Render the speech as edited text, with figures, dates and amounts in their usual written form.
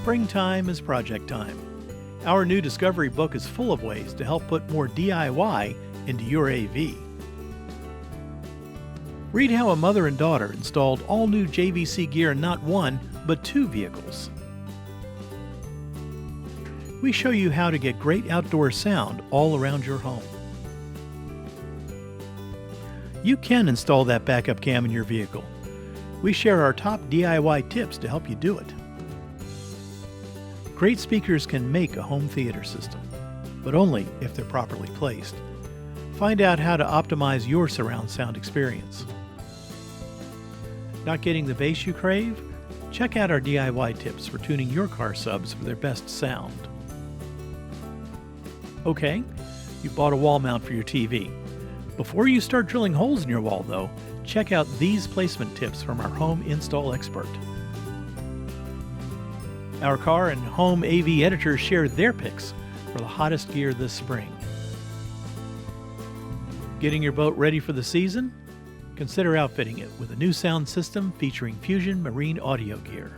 Springtime is project time. Our new Discovery book is full of ways to help put more DIY into your AV. Read how a mother and daughter installed all new JVC gear in not one, but two vehicles. We show you how to get great outdoor sound all around your home. You can install that backup cam in your vehicle. We share our top DIY tips to help you do it. Great speakers can make a home theater system, but only if they're properly placed. Find out how to optimize your surround sound experience. Not getting the bass you crave? Check out our DIY tips for tuning your car subs for their best sound. Okay, you bought a wall mount for your TV. Before you start drilling holes in your wall though, check out these placement tips from our home install expert. Our car and home AV editors share their picks for the hottest gear this spring. Getting your boat ready for the season? Consider outfitting it with a new sound system featuring Fusion Marine audio gear.